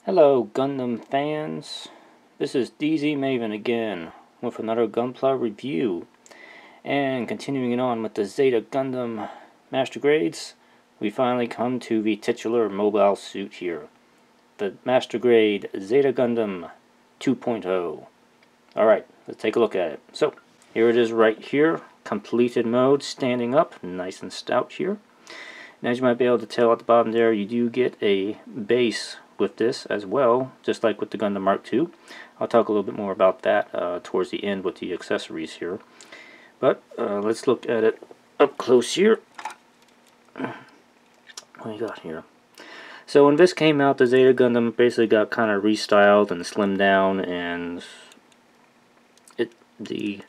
Hello Gundam fans, this is DZ Maven again with another Gunpla review, and continuing it on with the Zeta Gundam Master Grades, we finally come to the titular mobile suit here, the Master Grade Zeta Gundam 2.0. Alright, let's take a look at it. So, here it is right here, completed mode, standing up, nice and stout here. And as you might be able to tell at the bottom there, you do get a base with this as well, just like with the Gundam Mk II. I'll talk a little bit more about that towards the end with the accessories here. But let's look at it up close here. What do you got here? So when this came out, the Zeta Gundam basically got kind of restyled and slimmed down, and the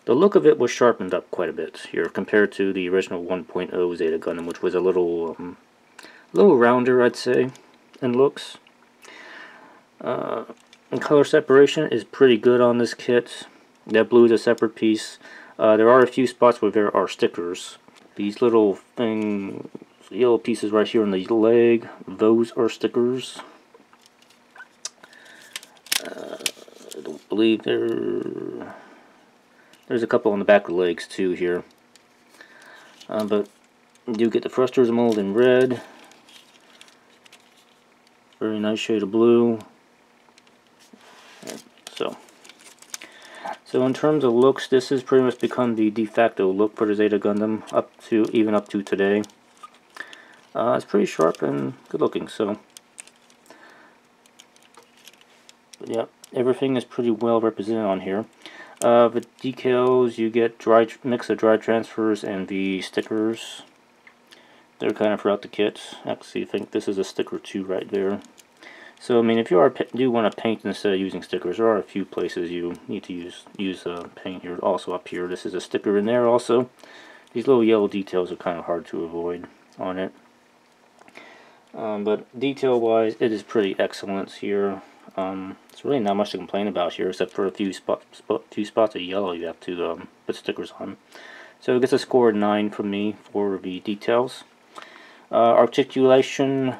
look of it was sharpened up quite a bit here compared to the original 1.0 Zeta Gundam, which was a little rounder, I'd say, in looks. And color separation is pretty good on this kit. That blue is a separate piece. There are a few spots where there are stickers. These little yellow pieces right here on the leg, those are stickers. I don't believe there's a couple on the back of the legs too here. But you do get the thrusters mold in red. Very nice shade of blue. So in terms of looks, this has pretty much become the de facto look for the Zeta Gundam even up to today. It's pretty sharp and good looking. So, but yeah, everything is pretty well represented on here. The decals, you get mix of dry transfers and the stickers. They're kind of throughout the kit. Actually, I think this is a sticker too right there. So I mean, if you do want to paint instead of using stickers, there are a few places you need to use paint here. Also up here, this is a sticker in there also. These little yellow details are kind of hard to avoid on it. But detail-wise, it is pretty excellent here. It's really not much to complain about here, except for a few spots of yellow you have to put stickers on. So it gets a score of 9 from me for the details. Articulation.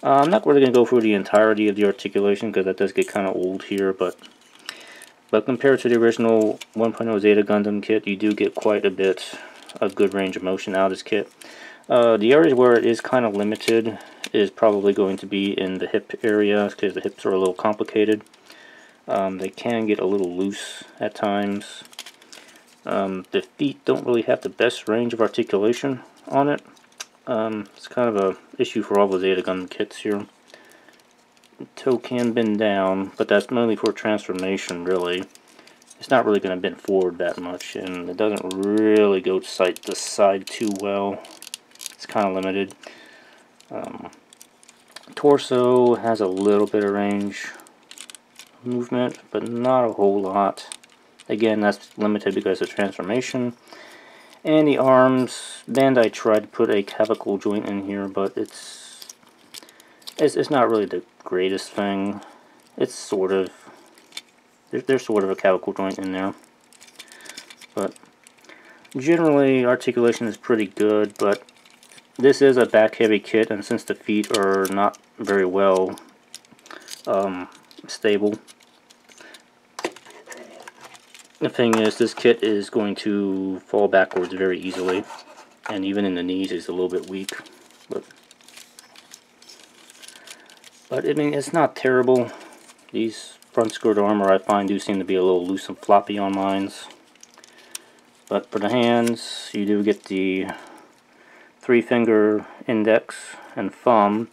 I'm not really going to go through the entirety of the articulation because that does get kind of old here, but compared to the original 1.0 Zeta Gundam kit, you do get quite a bit of good range of motion out of this kit. The areas where it is kind of limited is probably going to be in the hip area, because the hips are a little complicated. They can get a little loose at times. The feet don't really have the best range of articulation on it. It's kind of a issue for all the Zeta Gundam kits here. The toe can bend down, but that's mainly for transformation, really. It's not really going to bend forward that much, and it doesn't really go to the side too well. It's kind of limited. Torso has a little bit of range movement, but not a whole lot. Again, that's limited because of transformation. And the arms, Bandai tried to put a clavicle joint in here, but it's not really the greatest thing. It's sort of, there's sort of a clavicle joint in there, but generally articulation is pretty good. But this is a back heavy kit, and since the feet are not very well stable, the thing is, this kit is going to fall backwards very easily, and even in the knees is a little bit weak. But I mean, it's not terrible. These front skirt armor I find do seem to be a little loose and floppy on mine. But for the hands, you do get the 3-finger index and thumb.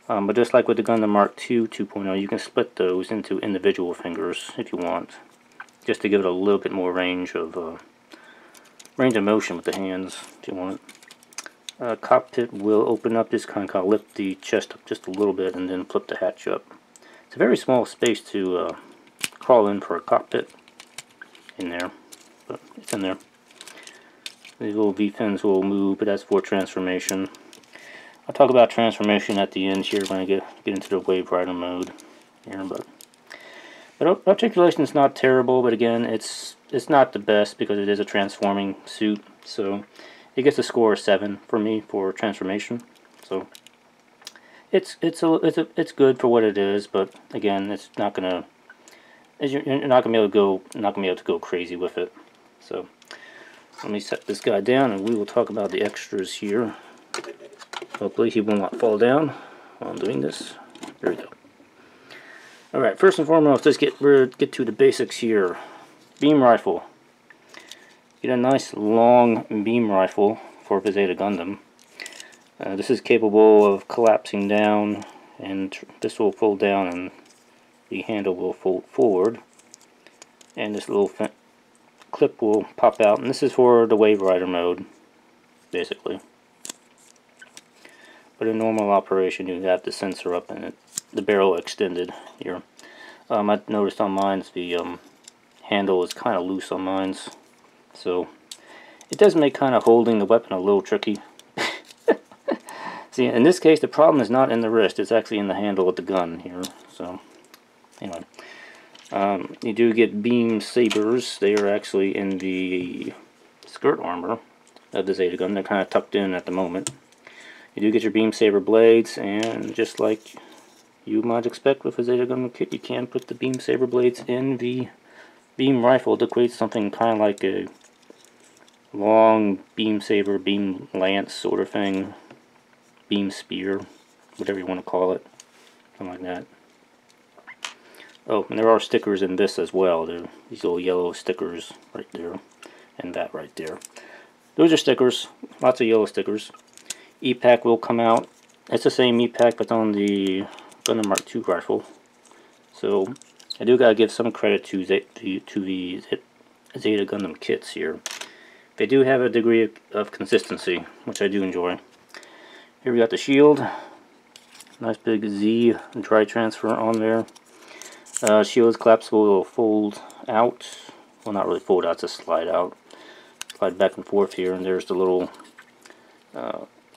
But just like with the Gundam Mk II 2.0, you can split those into individual fingers if you want, just to give it a little bit more range of motion with the hands if you want. Cockpit will open up, just kind of lift the chest up just a little bit and then flip the hatch up. It's a very small space to crawl in for a cockpit in there, but it's in there. These little V-fins will move, but that's for transformation. I'll talk about transformation at the end here when I get into the Waverider mode here, but articulation is not terrible, but again, it's not the best because it is a transforming suit. So it gets a score of 7 for me for transformation. So it's good for what it is, but again, it's not gonna you're not gonna be able to go crazy with it. So let me set this guy down, and we will talk about the extras here. Hopefully, he will not fall down while I'm doing this. There we go. All right, first and foremost, let's get to the basics here. Beam rifle. Get a nice long beam rifle for the Zeta Gundam. This is capable of collapsing down, and this will fold down and the handle will fold forward, and this little clip will pop out, and this is for the Waverider mode, basically. But in normal operation, you have the sensor up and the barrel extended here. I noticed on mine the handle is kind of loose on mine, so it does make kind of holding the weapon a little tricky. See, in this case, the problem is not in the wrist; it's actually in the handle of the gun here. So, anyway, you do get beam sabers. They are actually in the skirt armor of the Zeta Gundam. They're kind of tucked in at the moment. You do get your beam saber blades, and just like you might expect with a Zeta Gundam kit, you can put the beam saber blades in the beam rifle to create something kind of like a long beam saber, beam lance sort of thing. Beam spear, whatever you want to call it, something like that. Oh, and there are stickers in this as well. There are these little yellow stickers right there, and that right there. Those are stickers, lots of yellow stickers. E-Pack will come out. It's the same E-Pack, but on the Gundam Mk II rifle. So I do gotta give some credit to the Zeta Gundam kits here. They do have a degree of consistency, which I do enjoy. Here we got the shield. Nice big Z dry transfer on there. Shield is collapsible, it will fold out. Well, not really fold out, it's a slide out. Slide back and forth here, and there's the little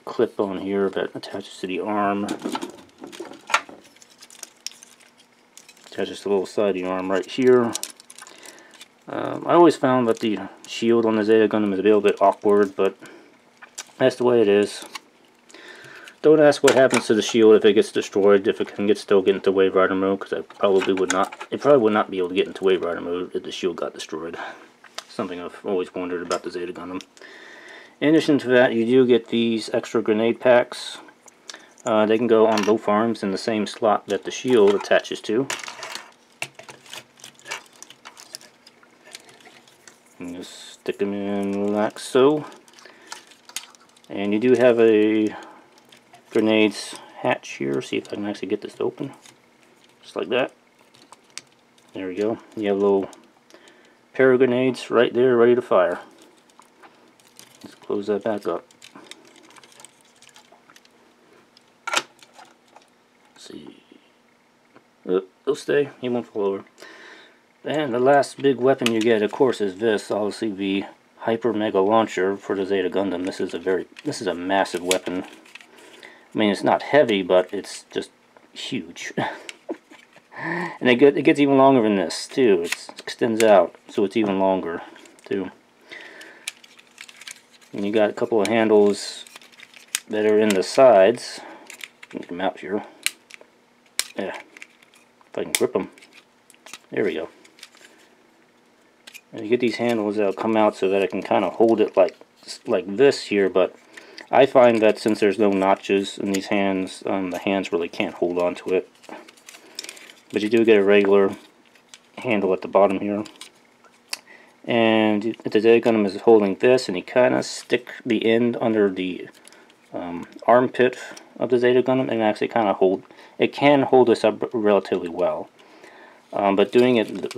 clip on here that attaches to the arm. Attaches to the little side of the arm right here. I always found that the shield on the Zeta Gundam is a little bit awkward, but that's the way it is. Don't ask what happens to the shield if it gets destroyed, if it can still get into Waverider mode, because it probably would not be able to get into Waverider mode if the shield got destroyed. Something I've always wondered about the Zeta Gundam. In addition to that, you do get these extra grenade packs. They can go on both arms in the same slot that the shield attaches to. And just stick them in like so. And you do have a grenades hatch here. See if I can actually get this to open. Just like that. There we go. You have a little pair of grenades right there ready to fire. Let's close that back up. Let's see. Oh, it'll stay. He won't fall over. And the last big weapon you get, of course, is this. Obviously, the Hyper Mega Launcher for the Zeta Gundam. This is a massive weapon. I mean, it's not heavy, but it's just huge. And it gets even longer than this, too. It extends out, so it's even longer, too. And you got a couple of handles that are in the sides. Get them out here. Yeah, if I can grip them. There we go. And you get these handles that'll come out so that I can kind of hold it like this here, but I find that since there's no notches in these hands, the hands really can't hold on to it. But you do get a regular handle at the bottom here. And the Zeta Gundam is holding this, and you kind of stick the end under the armpit of the Zeta Gundam, and actually kind of can hold this up relatively well. But doing it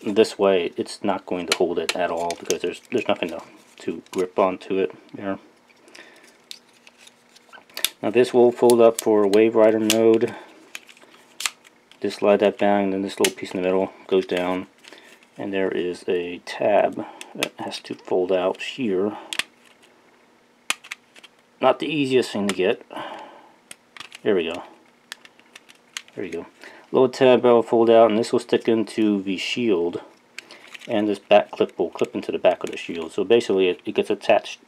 this way, it's not going to hold it at all, because there's nothing to grip onto it there. Now this will fold up for Waverider mode. Just slide that down, and then this little piece in the middle goes down, and there is a tab that has to fold out here. Not the easiest thing to get. There we go. There you go. Little tab will fold out, and this will stick into the shield, and this back clip will clip into the back of the shield. So basically, it gets attached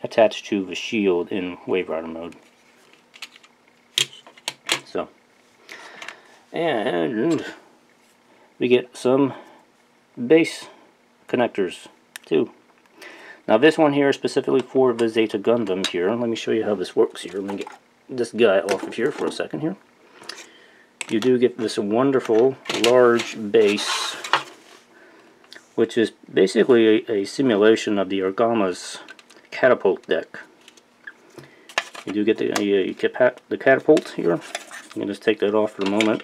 to the shield in Waverider mode. And we get some base connectors too. Now this one here is specifically for the Zeta Gundam here. Let me show you how this works here. Let me get this guy off of here for a second here. You do get this wonderful large base, which is basically a simulation of the Argama's catapult deck. You do get the catapult here. You can just take that off for a moment.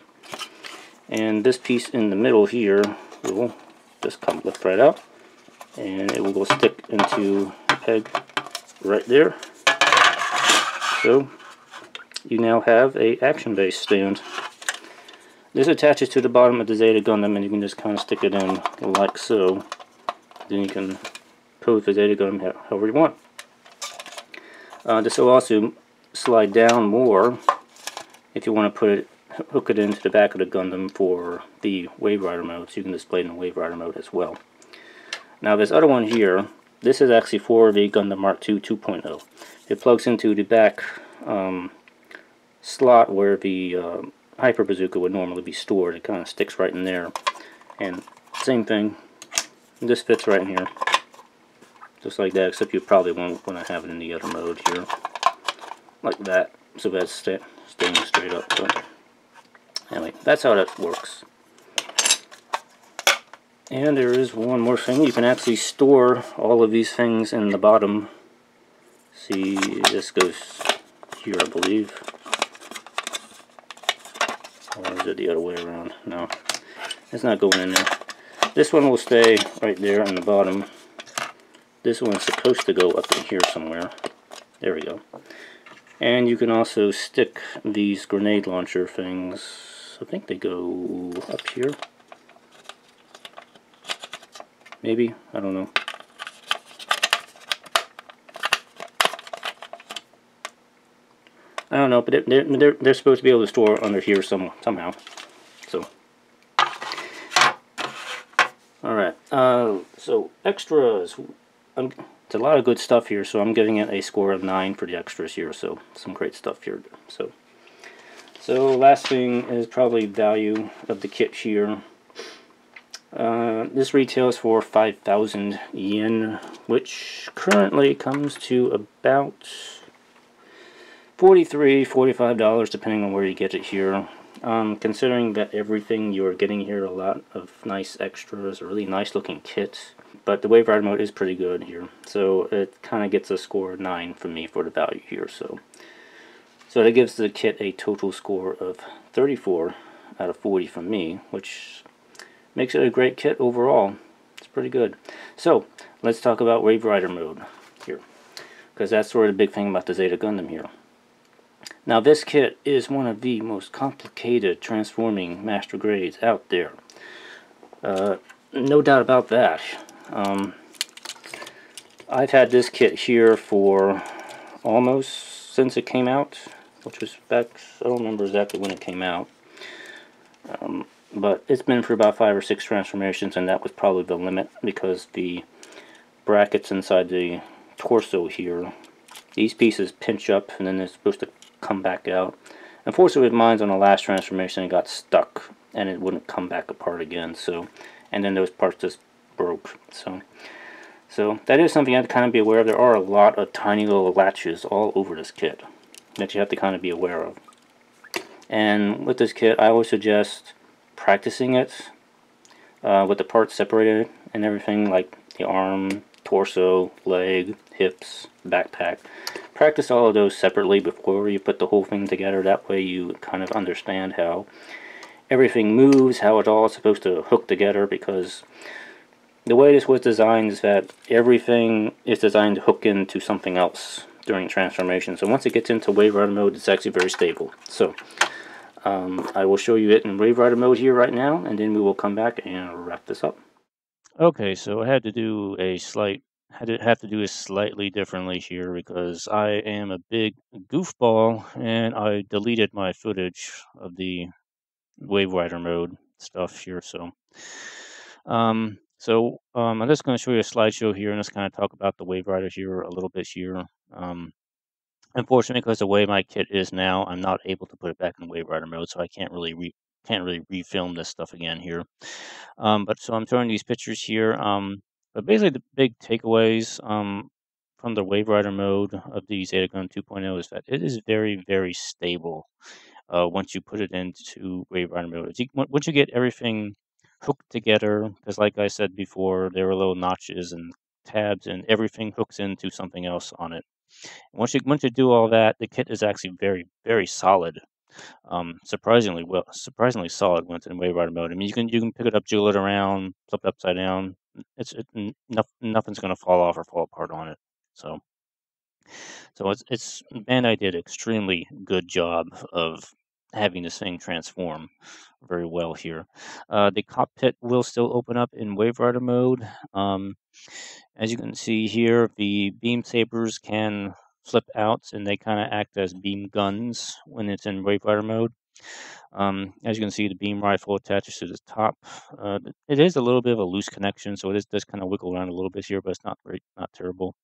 And this piece in the middle here will just come lift right out. And it will go stick into a peg right there. So you now have a action base stand. This attaches to the bottom of the Zeta Gundam, and you can just kind of stick it in like so. Then you can pose the Zeta Gundam however you want. This will also slide down more if you want to hook it into the back of the Gundam for the Waverider mode, so you can display it in Waverider mode as well. Now this other one here, this is actually for the Gundam Mk II 2.0. It plugs into the back slot where the Hyper Bazooka would normally be stored. It kind of sticks right in there. And same thing, this fits right in here. Just like that, except you probably won't want to have it in the other mode here. Like that, so that's staying straight up. But anyway, that's how that works. And there is one more thing. You can actually store all of these things in the bottom. See, this goes here, I believe. Or is it the other way around? No, it's not going in there. This one will stay right there on the bottom. This one's supposed to go up in here somewhere. There we go. And you can also stick these grenade launcher things. I think they go up here. Maybe, I don't know. I don't know, but they're supposed to be able to store under here somehow. So, all right. So extras. It's a lot of good stuff here. So I'm giving it a score of 9 for the extras here. So some great stuff here. So last thing is probably value of the kit here. This retails for 5,000 yen, which currently comes to about $43, $45 depending on where you get it here. Considering that everything you're getting here, a lot of nice extras, a really nice looking kit. But the Waverider mode is pretty good here, so it kind of gets a score of 9 for me for the value here. So that gives the kit a total score of 34 out of 40 from me, which makes it a great kit overall. It's pretty good. So let's talk about Waverider mode here, because that's sort of the big thing about the Zeta Gundam here. Now this kit is one of the most complicated transforming master grades out there. No doubt about that. I've had this kit here for almost since it came out, which was back, I don't remember exactly when it came out. But it's been for about 5 or 6 transformations, and that was probably the limit, because the brackets inside the torso here, these pieces pinch up and then they're supposed to come back out. Unfortunately with mine on the last transformation it got stuck and it wouldn't come back apart again, so, and then those parts just broke. So that is something you have to kind of be aware of. There are a lot of tiny little latches all over this kit that you have to kind of be aware of. And with this kit I always suggest practicing it with the parts separated and everything, like the arm, torso, leg, hips, backpack. Practice all of those separately before you put the whole thing together. That way you kind of understand how everything moves, how it's all supposed to hook together, because the way this was designed is that everything is designed to hook into something else during transformation. So once it gets into Waverider mode, it's actually very stable. So I will show you it in Waverider mode here right now, and then we will come back and wrap this up. Okay, so I had to do a slightly differently here because I am a big goofball and I deleted my footage of the Waverider mode stuff here. So I'm just going to show you a slideshow here and just kind of talk about the Waverider here a little bit here. Unfortunately, because the way my kit is now, I'm not able to put it back in Waverider mode, so I can't really can't really refilm this stuff again here. But so I'm showing these pictures here. But basically the big takeaways from the Waverider mode of the Zeta Gundam 2.0 is that it is very, very stable once you put it into Waverider mode. Once you get everything hooked together, because like I said before, there are little notches and tabs and everything hooks into something else on it. Once you do all that, the kit is actually very, very solid. Surprisingly solid when it's in Waverider mode. I mean, you can pick it up, jiggle it around, flip it upside down. Nothing's gonna fall off or fall apart on it. So it's Bandai did extremely good job of having this thing transform very well here. The cockpit will still open up in Waverider mode. As you can see here, the beam sabers can flip out and they kind of act as beam guns when it's in Waverider mode. As you can see, the beam rifle attaches to the top. It is a little bit of a loose connection, so it does kind of wiggle around a little bit here, but it's not terrible.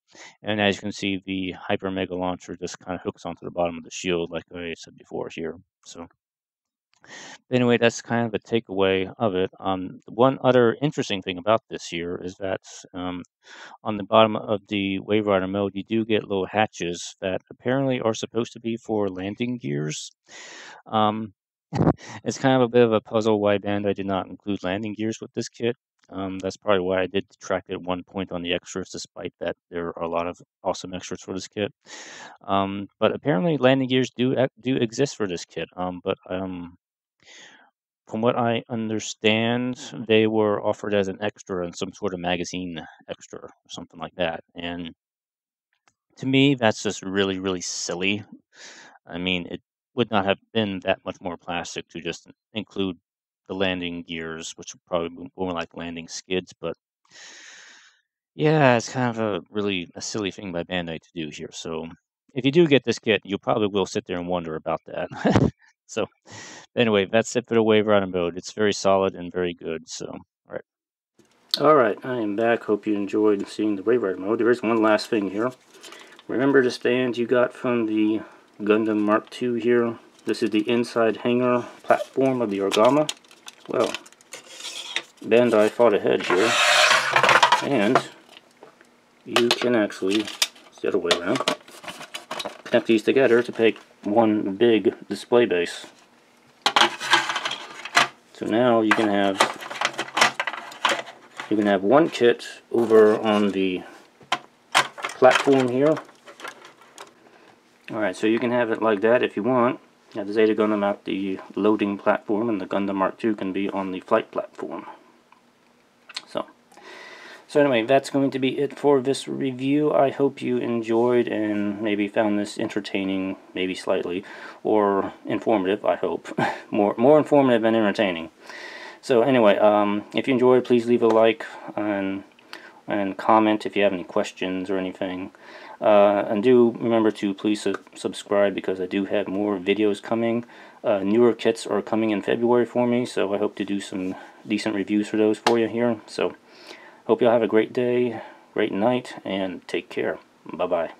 And as you can see, the Hyper Mega Launcher just kind of hooks onto the bottom of the shield, like I said before here. So anyway, that's kind of the takeaway of it. One other interesting thing about this here is that on the bottom of the Waverider mode, you do get little hatches that apparently are supposed to be for landing gears. It's kind of a bit of a puzzle why Bandai did not include landing gears with this kit. That's probably why I did detract at one point on the extras, despite that there are a lot of awesome extras for this kit. But apparently landing gears do exist for this kit. But from what I understand, they were offered as an extra in some sort of magazine extra or something like that. And to me, that's just really, really silly. I mean, it would not have been that much more plastic to just include the landing gears, which would probably be more like landing skids. But yeah, it's kind of a silly thing by Bandai to do here. So if you do get this kit, you probably will sit there and wonder about that. So anyway, that's it for the Waverider mode. It's very solid and very good. So all right. Alright, I am back. Hope you enjoyed seeing the Waverider mode. There is one last thing here. Remember the stand you got from the Gundam Mk II here? This is the inside hangar platform of the Orgama. Well, Bandai fought ahead here, and you can actually, it's the other way around, connect these together to make one big display base. So now you can have one kit over on the platform here. Alright, so you can have it like that if you want. You have the Zeta Gundam at the loading platform, and the Gundam Mk II can be on the flight platform. So anyway, that's going to be it for this review. I hope you enjoyed and maybe found this entertaining, maybe slightly, or informative, I hope. more informative than entertaining. So anyway, if you enjoyed, please leave a like and comment if you have any questions or anything. And do remember to please subscribe, because I do have more videos coming. Newer kits are coming in February for me, so I hope to do some decent reviews for those for you here. So hope you all have a great day, great night, and take care. Bye-bye.